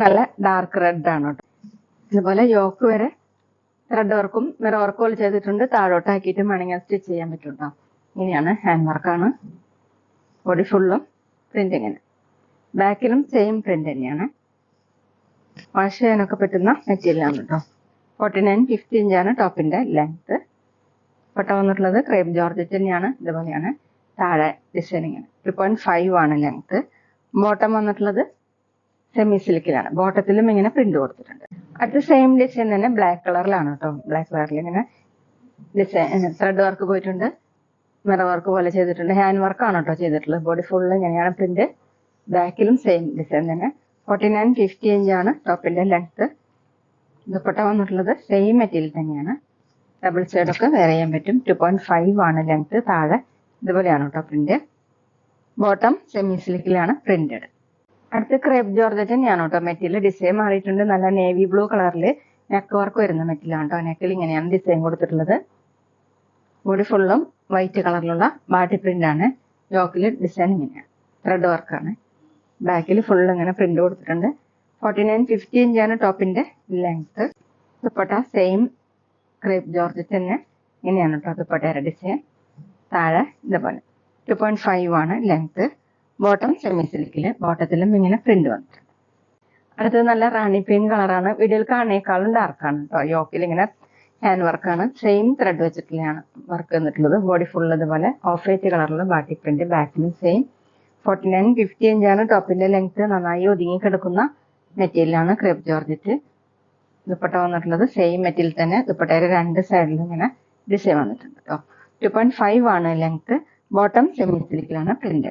നല്ല dark red ആണ് കേട്ടോ. ഇതുപോലെ യോക്ക് വരെ ത്രെഡ് വർക്കും മിറർ വർക്കും പോലെ ചെയ്തിട്ടുണ്ട്. താഴോട്ടാക്കിയിട്ട് വേണമെങ്കിൽ സ്റ്റിച്ച് ചെയ്യാൻ പറ്റും കേട്ടോ. ഇങ്ങനെയാണ് ഹാൻഡ് വർക്കാണ്. ബോഡി ഫുള്ളും പ്രിന്റ് ഇങ്ങനെ. ബാക്കിലും സെയിം പ്രിന്റ് തന്നെയാണ്. വാഷ് ചെയ്യാനൊക്കെ പറ്റുന്ന മെറ്റീരിയലാണ് കേട്ടോ. 49-50 ഇഞ്ചാണ് ടോപ്പിന്റെ ലെങ്ത്. പട്ട വന്നിട്ടുള്ളത് ക്രേപ്പ് ജോർജറ്റ് തന്നെയാണ്. ഇതുപോലെയാണ് താഴെ ഡിസൈനിങ്. 2.5 ആണ് ലെങ്ത്. ബോട്ടം വന്നിട്ടുള്ളത് സെമി സിൽക്കിലാണ്. ബോട്ടത്തിലും ഇങ്ങനെ പ്രിന്റ് കൊടുത്തിട്ടുണ്ട്. അടുത്ത സെയിം ഡിസൈൻ തന്നെ ബ്ലാക്ക് കളറിലാണ് കേട്ടോ. ബ്ലാക്ക് കളറിൽ ഇങ്ങനെ ഡിസൈൻ ത്രെഡ് വർക്ക് പോയിട്ടുണ്ട്. മിറർ വർക്ക് പോലെ ചെയ്തിട്ടുണ്ട്. ഹാൻഡ് വർക്കാണ് കേട്ടോ ചെയ്തിട്ടുള്ളത്. ബോഡി ഫുള്ള് ഇങ്ങനെയാണ് പ്രിന്റ്. ബാക്കിലും സെയിം ഡിസൈൻ തന്നെ. 49-50 ഇഞ്ചാണ് ടോപ്പിന്റെ ലെങ്ത്. ദുപ്പട്ട വന്നിട്ടുള്ളത് സെയിം മെറ്റീരിയൽ തന്നെയാണ്. ഡബിൾ സൈഡൊക്കെ വെയർ ചെയ്യാൻ പറ്റും. 2.5 ആണ് ലെങ്ത്. താഴെ ഇതുപോലെയാണ് കേട്ടോ പ്രിന്റ്. ബോട്ടം സെമി സിൽക്കിലാണ് പ്രിന്റഡ്. അടുത്ത് ക്രേപ്പ് ജോർജറ്റ് തന്നെയാണ് കേട്ടോ. മെറ്റീരിയൽ ഡിസൈൻ മാറിയിട്ടുണ്ട്. നല്ല നേവി ബ്ലൂ കളറിൽ നെക്ക് വർക്ക് വരുന്ന മെറ്റീരിയലാണ് കേട്ടോ. നെക്കിൽ ഇങ്ങനെയാണ് ഡിസൈൻ കൊടുത്തിട്ടുള്ളത്. ബോഡി ഫുള്ളും വൈറ്റ് കളറിലുള്ള ബാട്ടി പ്രിന്റ് ആണ്. യോക്കിൽ ഡിസൈൻ ഇങ്ങനെയാണ്. ത്രെഡ് വർക്കാണ്. ബാക്കിൽ ഫുള്ള് ഇങ്ങനെ പ്രിന്റ് കൊടുത്തിട്ടുണ്ട്. 49-50 ഇഞ്ചാണ് ടോപ്പിന്റെ length. Dupatta same crepe georgette തന്നെ ഇങ്ങനെയാണ് കേട്ടോ ദുപ്പട്ടയുടെ ഡിസൈൻ. താഴെ ഇതുപോലെ 2.5 ആണ് ലെങ്ത്. ബോട്ടം സെമി സിൽക്കില്. ബോട്ടത്തിലും ഇങ്ങനെ പ്രിന്റ് വന്നിട്ടുണ്ട്. അടുത്തത് നല്ല റാണി പിങ്ക് കളറാണ്. വീഡിയോയിൽ കാണേക്കാളും ഡാർക്കാണ് കേട്ടോ. യോക്കിൽ ഇങ്ങനെ ഹാൻഡ് വർക്കാണ്. സെയിം ത്രെഡ് വെച്ചിട്ടുള്ളതാണ് വർക്ക് വന്നിട്ടുള്ളത്. ബോഡി ഫുൾ ഇതുപോലെ ഓഫ് വൈറ്റ് കളറിലുള്ള ബാട്ടി പ്രിന്റ്. ബാക്കിലും സെയിം. 49-50 ഇഞ്ചാണ് ടോപ്പിന്റെ ലെങ്ത്. നന്നായി ഒതുങ്ങി കിടക്കുന്ന മെറ്റീരിയലാണ് ക്രേപ്പ് ജോർജറ്റ്. ദുപ്പട്ട വന്നിട്ടുള്ളത് സെയിം മെറ്റീരിയൽ തന്നെ. ദുപ്പട്ടയുടെ രണ്ട് സൈഡിലും ഇങ്ങനെ ഡിസൈൻ വന്നിട്ടുണ്ട് കേട്ടോ. 2.5 ആണ് ലെങ്ത്. ബോട്ടം സെമി സിൽക്കിലാണ് പ്രിന്റ്.